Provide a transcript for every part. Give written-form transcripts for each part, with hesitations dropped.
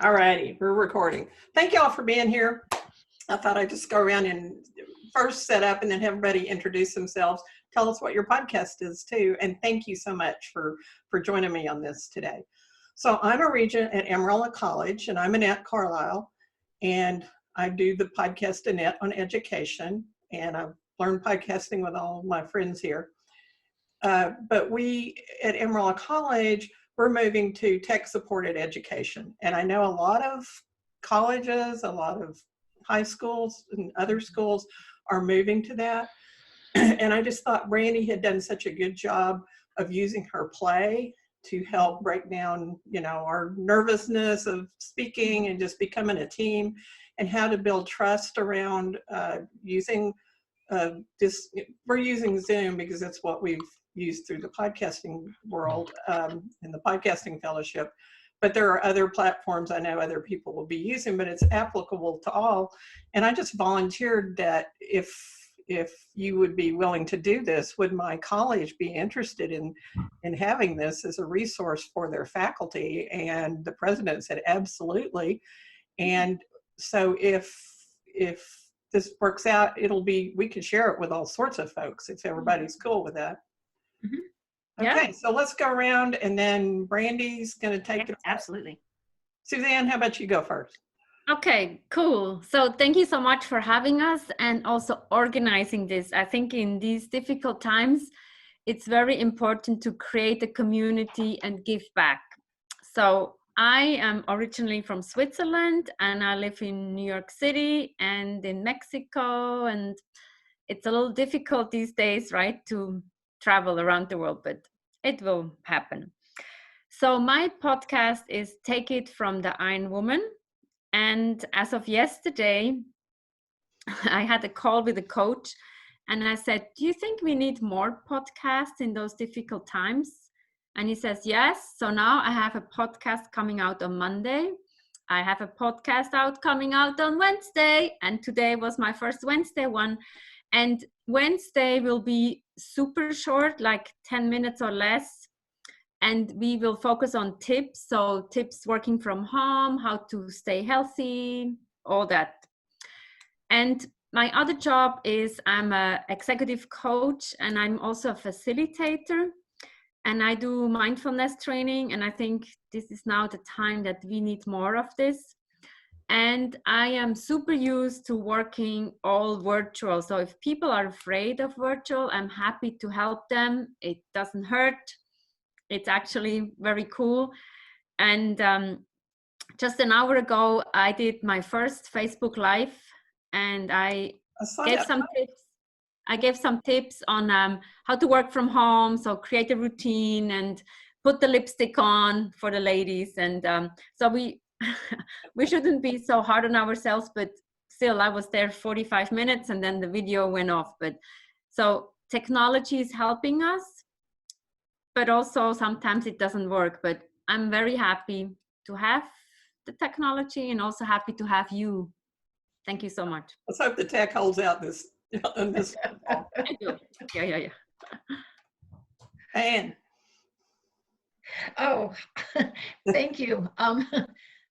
All righty, we're recording. Thank you all for being here. I thought I'd just go around and first set up and then have everybody introduce themselves. Tell us what your podcast is too. And thank you so much for joining me on this today. So I'm a regent at Amarillo College, and I'm Anette Carlisle, and I do the podcast Anette on education, and I've learned podcasting with all of my friends here. But we at Amarillo College, we're moving to tech-supported education. And I know a lot of colleges, a lot of high schools and other schools are moving to that. And I just thought Brandi had done such a good job of using her play to help break down, our nervousness of speaking and just becoming a team, and how to build trust around using this. We're using Zoom because that's what we've used through the podcasting world and the podcasting fellowship. But there are other platforms I know other people will be using, but it's applicable to all. And I just volunteered that if you would be willing to do this, would my college be interested in having this as a resource for their faculty? And the president said absolutely. And so if this works out, we can share it with all sorts of folks if everybody's cool with that. Mm-hmm. Yeah. Okay, so let's go around, and then Brandi's going to take it. Absolutely. Suzanne, how about you go first? Okay, cool. So thank you so much for having us and also organizing this. I think in these difficult times, it's very important to create a community and give back. So I am originally from Switzerland, and I live in New York City and in Mexico, and it's a little difficult these days, right, to travel around the world, but it will happen. So my podcast is Take It from the Iron Woman. And as of yesterday, I had a call with a coach, and I said, do you think we need more podcasts in those difficult times? And he says, yes. So now I have a podcast coming out on Monday. I have a podcast coming out on Wednesday. And today was my first Wednesday one. And Wednesday will be super short, like 10 minutes or less. And we will focus on tips. So tips working from home, how to stay healthy, all that. And my other job is I'm an executive coach, and I'm also a facilitator. And I do mindfulness training. And I think this is now the time that we need more of this. And I am super used to working all virtual. So if people are afraid of virtual, I'm happy to help them. It doesn't hurt. It's actually very cool. And just an hour ago, I did my first Facebook Live, and I gave some tips. I gave some tips on how to work from home. So create a routine and put the lipstick on for the ladies. And so we shouldn't be so hard on ourselves, but still I was there 45 minutes and then the video went off. But so technology is helping us, but also sometimes it doesn't work. But I'm very happy to have the technology and also happy to have you. Thank you so much. Let's hope the tech holds out this. Yeah. Diane. Oh, thank you.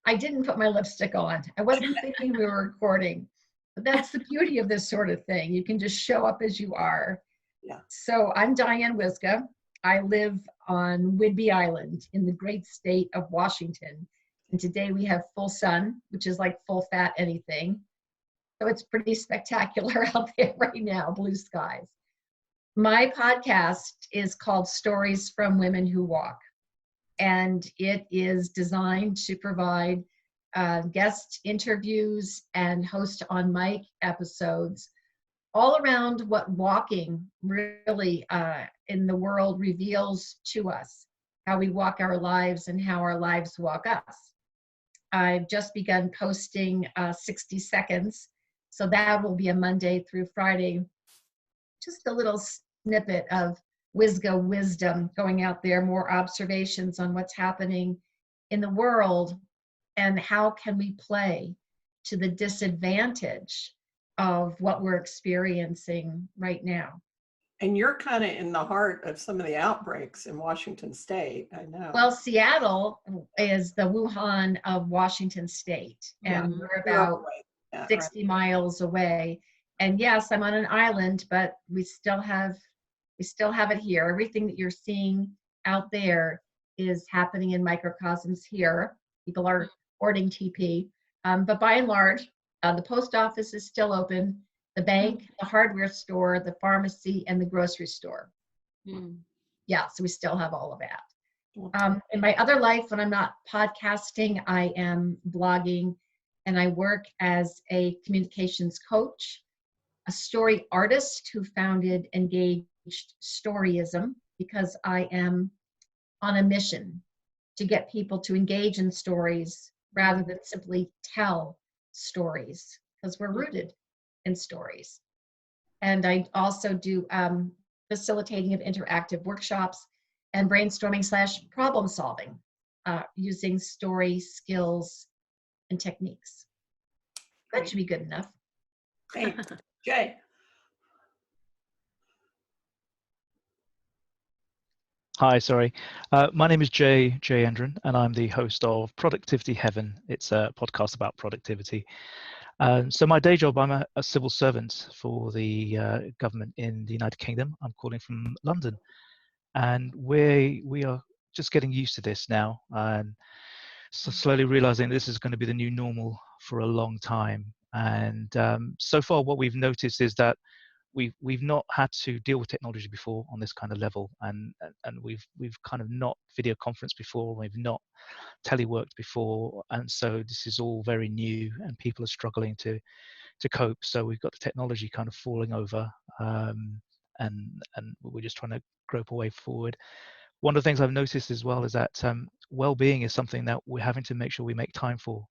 I didn't put my lipstick on. I wasn't thinking we were recording. But that's the beauty of this sort of thing. You can just show up as you are. Yeah. So I'm Diane Wyzga. I live on Whidbey Island in the great state of Washington. And today we have full sun, which is like full fat anything. So it's pretty spectacular out there right now, blue skies. My podcast is called Stories from Women Who Walk. And it is designed to provide guest interviews and host on mic episodes all around what walking really in the world reveals to us, how we walk our lives and how our lives walk us. I've just begun posting 60 seconds. So that will be a Monday through Friday, just a little snippet of Wyzga wisdom going out there, more observations on what's happening in the world and how can we play to the disadvantage of what we're experiencing right now. And you're kind of in the heart of some of the outbreaks in Washington State, I know. Well, Seattle is the Wuhan of Washington State, and Yeah. we're You're about away. Yeah, 60 miles away. And yes, I'm on an island, but we still have it here. Everything that you're seeing out there is happening in microcosms here. People are hoarding TP, but by and large, the post office is still open. The bank, the hardware store, the pharmacy, and the grocery store. Yeah, so we still have all of that. In my other life, when I'm not podcasting, I am blogging, and I work as a communications coach, a story artist who founded Engaged Storyism, because I am on a mission to get people to engage in stories rather than simply tell stories, because we're rooted in stories. And I also do facilitating of interactive workshops and brainstorming / problem solving using story skills and techniques. That should be good enough. Hey, Jey. Hi, sorry. My name is Jey Jeyendran, and I'm the host of Productivity Heaven. It's a podcast about productivity. So my day job, I'm a civil servant for the government in the United Kingdom. I'm calling from London, and we are just getting used to this now, and so slowly realizing this is going to be the new normal for a long time. And so far, what we've noticed is that we've not had to deal with technology before on this kind of level, and we've kind of not video conferenced before, we've not teleworked before, and so this is all very new, and people are struggling to cope. So we've got the technology kind of falling over, and we're just trying to grope a way forward. One of the things I've noticed as well is that well-being is something that we're having to make sure we make time for,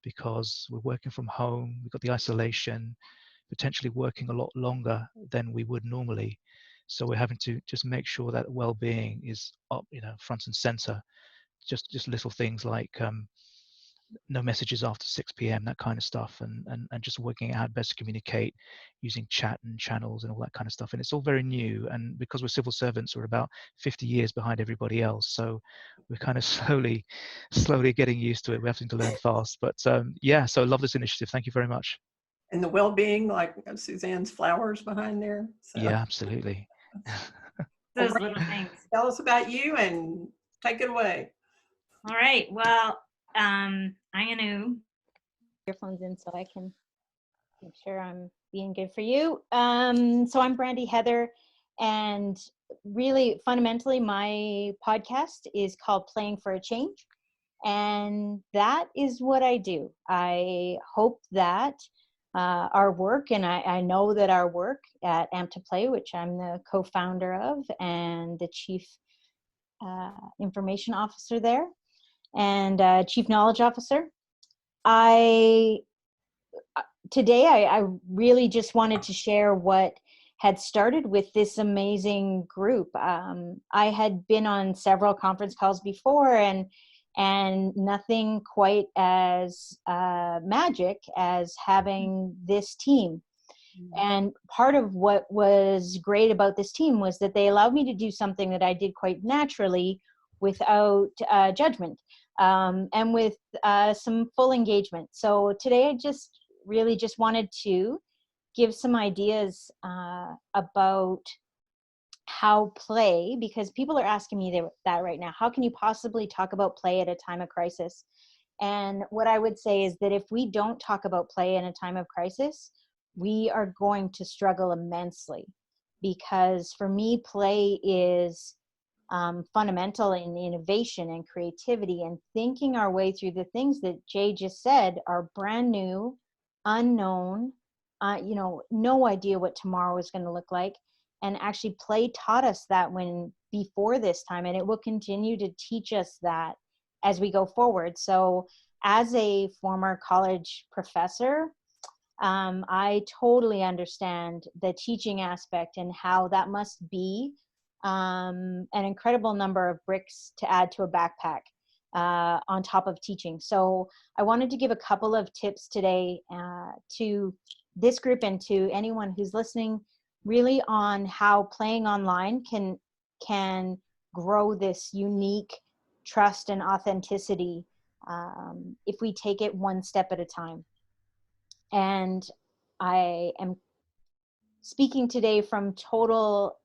because we're working from home, we've got the isolation, potentially working a lot longer than we would normally. So we're having to just make sure that well-being is up, front and center. Just little things like no messages after 6 p.m., that kind of stuff, and just working out how best to communicate using chat and channels and all that kind of stuff. And it's all very new, and because we're civil servants, we're about 50 years behind everybody else. So we're kind of slowly getting used to it. We're having to learn fast. But yeah, so I love this initiative. Thank you very much. And the well-being, like Suzanne's flowers behind there. So. Yeah, absolutely. Those little things. Tell us about you and take it away. All right. Well, I'm going to earphones in so I can make sure I'm being good for you. So I'm Brandi Heather, and really fundamentally my podcast is called Playing for a Change, and that is what I do. I hope that our work, and I know that our work at Amp to Play, which I'm the co-founder of and the chief information officer there, and chief knowledge officer. Today I really just wanted to share what had started with this amazing group. I had been on several conference calls before, and nothing quite as magic as having this team. And part of what was great about this team was that they allowed me to do something that I did quite naturally without judgment, and with some full engagement. So today I really just wanted to give some ideas about how play, because people are asking me that right now. How can you possibly talk about play at a time of crisis? And what I would say is that if we don't talk about play in a time of crisis, we are going to struggle immensely, because for me, play is fundamental in innovation and creativity, and thinking our way through the things that Jey just said are brand new, unknown, no idea what tomorrow is going to look like. And actually play taught us that before this time, and it will continue to teach us that as we go forward. So as a former college professor, I totally understand the teaching aspect and how that must be an incredible number of bricks to add to a backpack on top of teaching. So I wanted to give a couple of tips today to this group and to anyone who's listening really on how playing online can grow this unique trust and authenticity if we take it one step at a time. And I am speaking today from total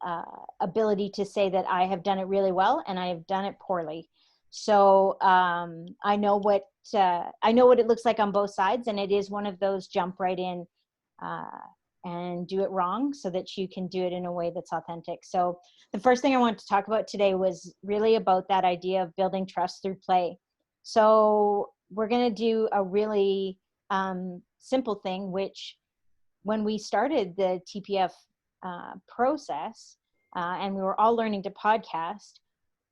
ability to say that I have done it really well and I have done it poorly. So I know what it looks like on both sides, and it is one of those jump right in and do it wrong so that you can do it in a way that's authentic. So the first thing I wanted to talk about today was really about that idea of building trust through play. So we're going to do a really simple thing, which when we started the TPF process and we were all learning to podcast,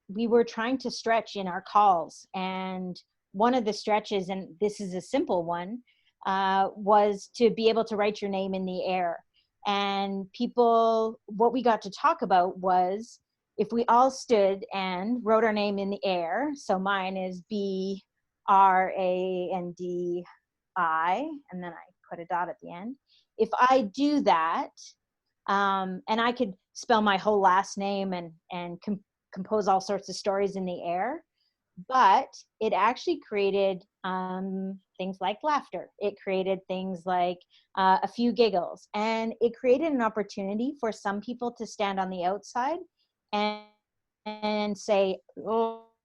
we were trying to stretch in our calls. And one of the stretches, and this is a simple one, was to be able to write your name in the air. And what we got to talk about was if we all stood and wrote our name in the air. So mine is BRANDI, and then I put a dot at the end. If I do that, and I could spell my whole last name and compose all sorts of stories in the air, but it actually created things like laughter. It created things like a few giggles, and it created an opportunity for some people to stand on the outside and say, oh,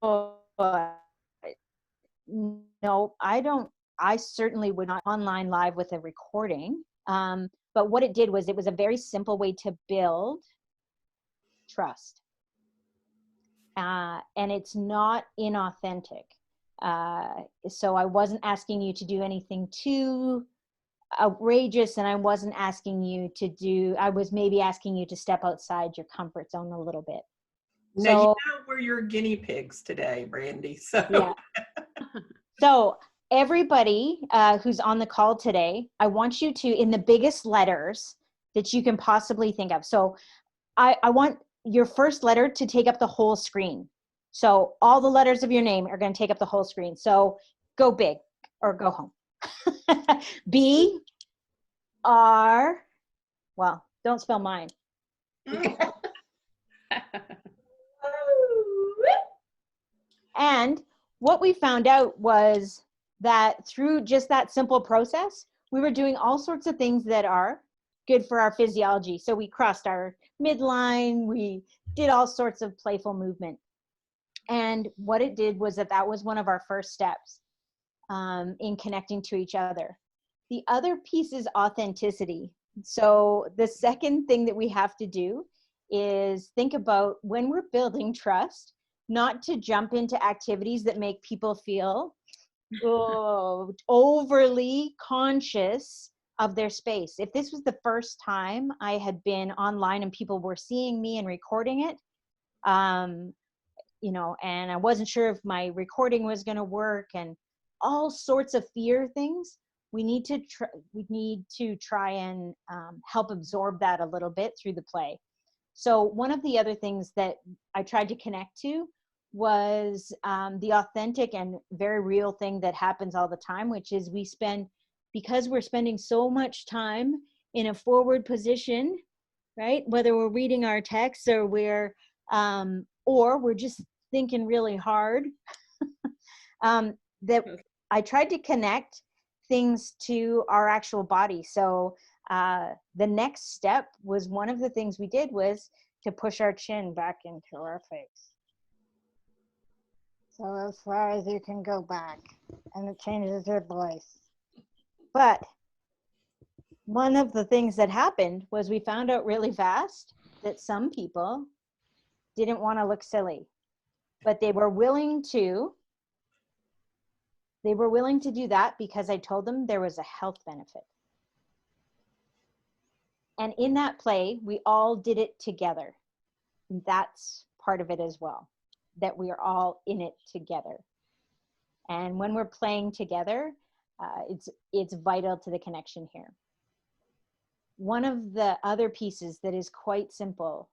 no, I don't. I certainly would not online live with a recording. But what it did was it was a very simple way to build trust. And it's not inauthentic. So I wasn't asking you to do anything too outrageous, and I wasn't asking you I was maybe asking you to step outside your comfort zone a little bit. No, you know we're your guinea pigs today, Brandi. So yeah. So everybody who's on the call today, I want you to, in the biggest letters that you can possibly think of. So I want your first letter to take up the whole screen. So all the letters of your name are going to take up the whole screen. So go big or go home. B, R, well, don't spell mine. And what we found out was that through just that simple process, we were doing all sorts of things that are good for our physiology. So we crossed our midline, we did all sorts of playful movement. And what it did was that was one of our first steps in connecting to each other. The other piece is authenticity. So the second thing that we have to do is think about when we're building trust, not to jump into activities that make people feel overly conscious of their space. If this was the first time I had been online and people were seeing me and recording it, and I wasn't sure if my recording was going to work and all sorts of fear things, we need to try and help absorb that a little bit through the play. So one of the other things that I tried to connect to was the authentic and very real thing that happens all the time, which is because we're spending so much time in a forward position, right? Whether we're reading our texts or we're just thinking really hard, that I tried to connect things to our actual body. So the next step was, one of the things we did was to push our chin back into our face. So as far as you can go back, and it changes your voice. But one of the things that happened was we found out really fast that some people didn't want to look silly, but they were willing to do that because I told them there was a health benefit. And in that play, we all did it together. And that's part of it as well, that we are all in it together. And when we're playing together, it's vital to the connection here. One of the other pieces that is quite simple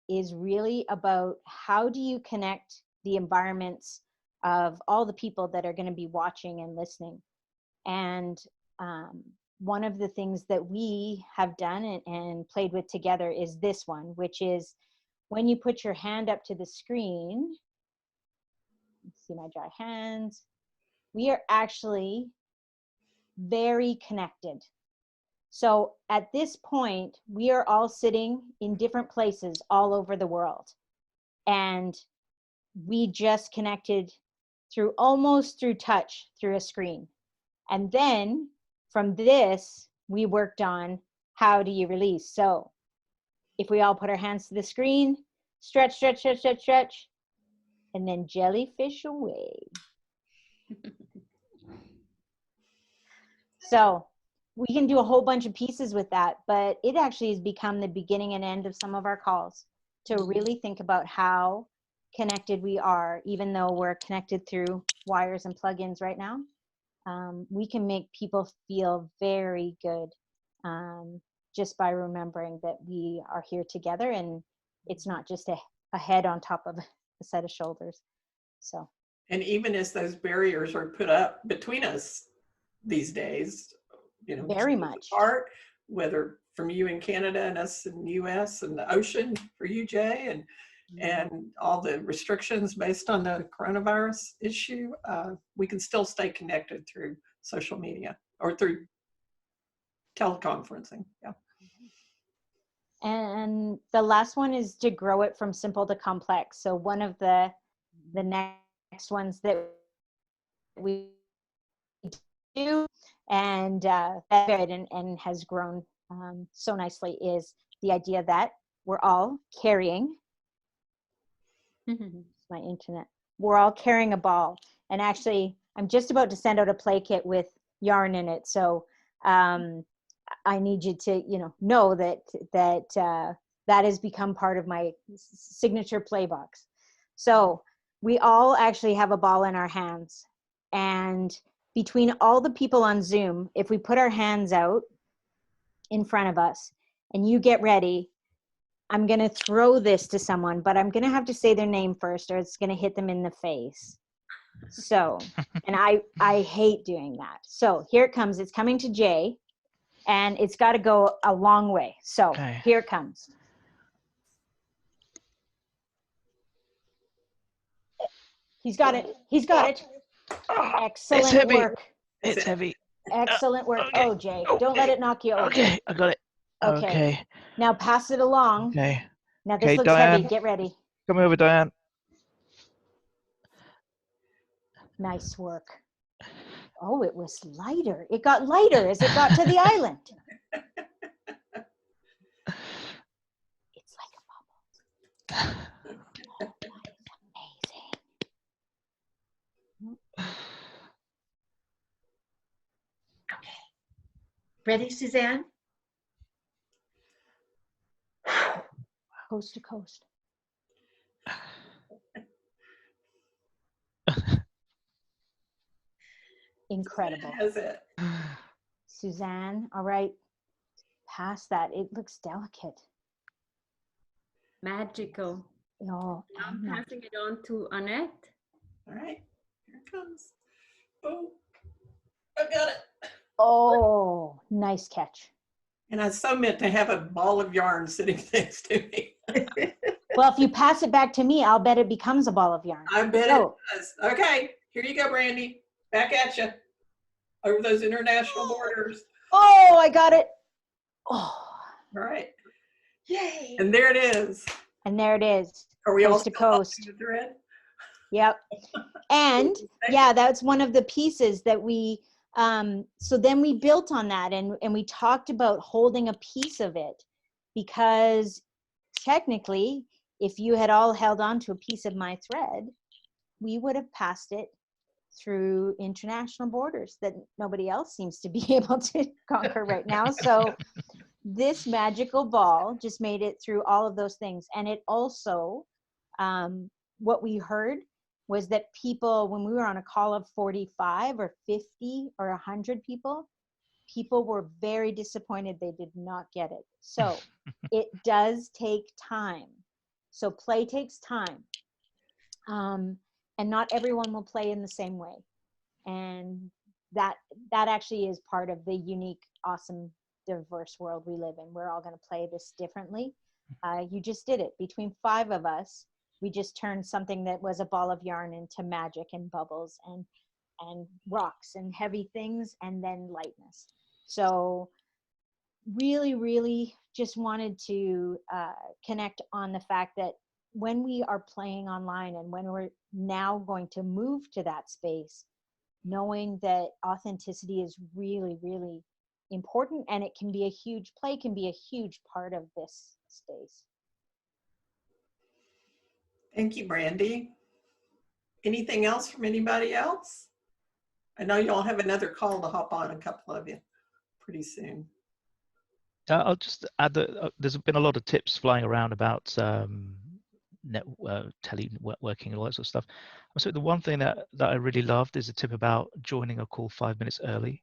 is really about how do you connect the environments of all the people that are going to be watching and listening. And one of the things that we have done and played with together is this one, which is when you put your hand up to the screen, see my dry hands, we are actually very connected. So at this point, we are all sitting in different places all over the world. And we just connected almost through touch, through a screen. And then from this, we worked on how do you release. So if we all put our hands to the screen, stretch, stretch, stretch, stretch, stretch, and then jellyfish away. So we can do a whole bunch of pieces with that, but it actually has become the beginning and end of some of our calls to really think about how connected we are, even though we're connected through wires and plugins right now. We can make people feel very good just by remembering that we are here together, and it's not just a head on top of a set of shoulders. So, and even as those barriers are put up between us these days, you know, very much apart, whether from you in Canada and us in the US and the ocean for you, Jay, and all the restrictions based on the coronavirus issue, we can still stay connected through social media or through teleconferencing. Yeah. And the last one is to grow it from simple to complex. So one of the next ones that we do and has grown so nicely is the idea that we're all carrying my internet. We're all carrying a ball. And actually, I'm just about to send out a play kit with yarn in it. So I need you to, know that has become part of my signature play box. So we all actually have a ball in our hands. And between all the people on Zoom, if we put our hands out in front of us and you get ready, I'm going to throw this to someone, but I'm going to have to say their name first or it's going to hit them in the face. So, and I hate doing that. So here it comes. It's coming to Jay and it's got to go a long way. So okay. Here it comes. He's got it. He's got it. Excellent it's heavy. work. It's heavy. Excellent work. Okay. Oh, Jay, don't let it knock you over. Okay, I got it. Okay. Now pass it along. Okay. Now this looks Diane. heavy. Get ready. Come over, Diane. Nice work. Oh, it was lighter. It got lighter as it got to the island. It's like a bubble. Oh, that is amazing. Okay. Ready, Suzanne? Coast to coast. Incredible. That's it. Suzanne, all right. Pass that. It looks delicate. Magical. No, I'm passing it on to Anette. All right, here it comes. Oh, I got it. Oh, nice catch. And I so meant to have a ball of yarn sitting next to me. Well, if you pass it back to me, I'll bet it becomes a ball of yarn. I bet it does. Okay, here you go, Brandi. Back at you. Over those international borders. Oh, I got it. Oh. All right. Yay. And there it is. And there it is. Are we all coast to coast? The thread? Yep. And yeah, that's one of the pieces that we, so then we built on that and we talked about holding a piece of it because technically, if you had all held on to a piece of my thread, we would have passed it through international borders that nobody else seems to be able to conquer right now. So this magical ball just made it through all of those things. And it also, what we heard was that people, when we were on a call of 45 or 50 or 100 people were very disappointed they did not get it. So it does take time. So play takes time. And not everyone will play in the same way. And that actually is part of the unique awesome, diverse world we live in. We're all going to play this differently. You just did it. Between 5 of us, we just turned something that was a ball of yarn into magic and bubbles and rocks and heavy things and then lightness. So really, really just wanted to connect on the fact that when we are playing online and when we're now going to move to that space, knowing that authenticity is really, really important, and it can be a huge, play can be a huge part of this space. Thank you, Brandi. Anything else from anybody else? I know you all have another call to hop on, a couple of you, pretty soon. I'll just add that there's been a lot of tips flying around about teleworking and all that sort of stuff. So the one thing that I really loved is a tip about joining a call 5 minutes early,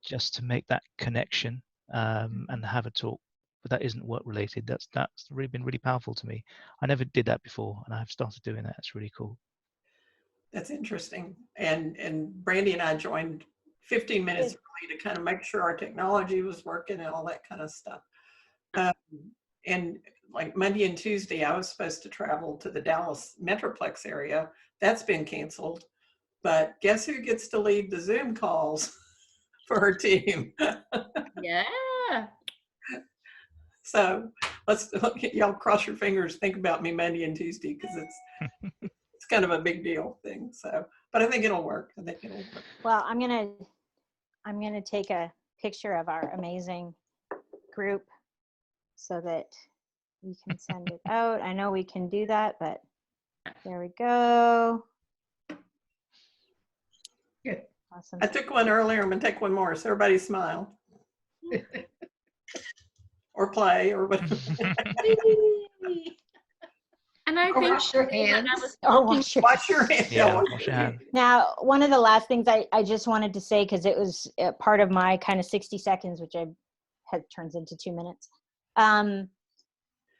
just to make that connection and have a talk. But that isn't work related. That's really been really powerful to me. I never did that before, and I've started doing that. It's really cool. That's interesting. And Brandi and I joined 15 minutes early to kind of make sure our technology was working and all that kind of stuff. And like Monday and Tuesday, I was supposed to travel to the Dallas Metroplex area. That's been canceled. But guess who gets to lead the Zoom calls for her team? Yeah. So y'all cross your fingers, think about me Monday and Tuesday, because it's kind of a big deal thing. So, but I think it'll work. Well, I'm gonna take a picture of our amazing group so that we can send it out. I know we can do that, but there we go. Good. Awesome. I took one earlier. I'm gonna take one more. So everybody smile. Or play or whatever. And I think wash your hands. Wash your hands. Yeah, wash your hands. Now, one of the last things I just wanted to say, because it was part of my kind of 60 seconds, which turns into 2 minutes,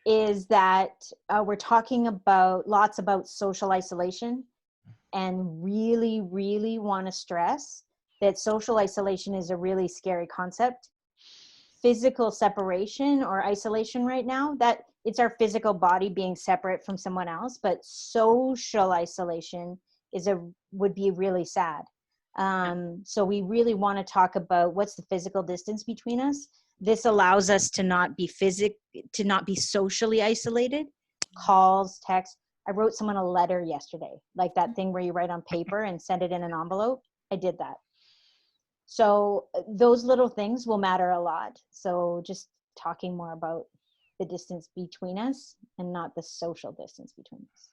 is that we're talking lots about social isolation, and really, really want to stress that social isolation is a really scary concept. Physical separation or isolation right now, that it's our physical body being separate from someone else, but social isolation would be really sad. So we really want to talk about what's the physical distance between us. This allows us to not be socially isolated. Calls, texts. I wrote someone a letter yesterday, like that thing where you write on paper and send it in an envelope. I did that. So those little things will matter a lot. So just talking more about the distance between us and not the social distance between us.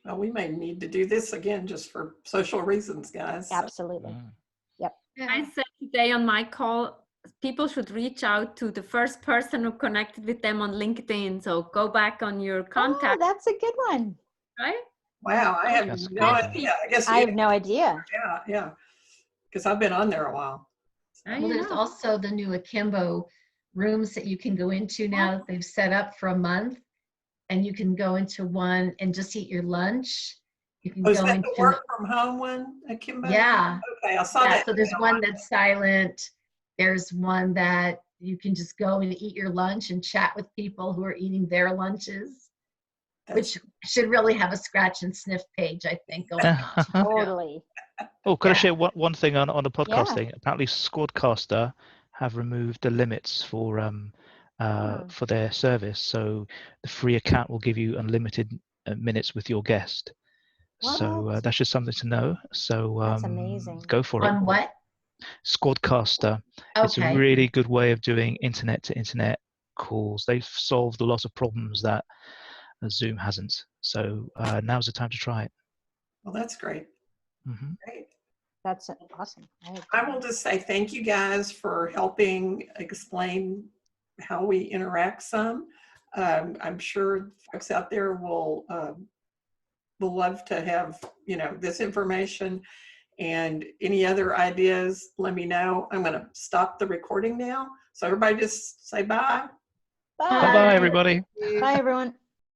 Well, we may need to do this again just for social reasons, guys. Absolutely. Yep. Yeah. I said today on my call, people should reach out to the first person who connected with them on LinkedIn. So go back on your contact. Oh, that's a good one. Right? Wow, I have That's no good. idea. I have no idea. Yeah. Because I've been on there a while. Well, there's also the new Akimbo rooms that you can go into now that they've set up for a month, and you can go into one and just eat your lunch. You can Is go that into the work from home one, Akimbo? Yeah. Okay, I saw that. So there's one that's silent. There's one that you can just go and eat your lunch and chat with people who are eating their lunches, which should really have a scratch and sniff page, I think. Totally. Oh, could I share one thing on the Yeah. podcasting? Apparently, Squadcaster have removed the limits for their service, so the free account will give you unlimited minutes with your guest. What? So that's just something to know. So That's amazing. go for it. On what? Squadcaster. It's a Okay. really good way of doing internet to internet calls. They've solved a lot of problems that Zoom hasn't. So now's the time to try it. Well, that's great. Mm-hmm. Great. That's awesome. I will just say thank you guys for helping explain how we interact some. I'm sure folks out there will love to have, this information, and any other ideas, let me know. I'm going to stop the recording now. So everybody just say bye. Bye. Bye-bye, everybody. Bye, everyone.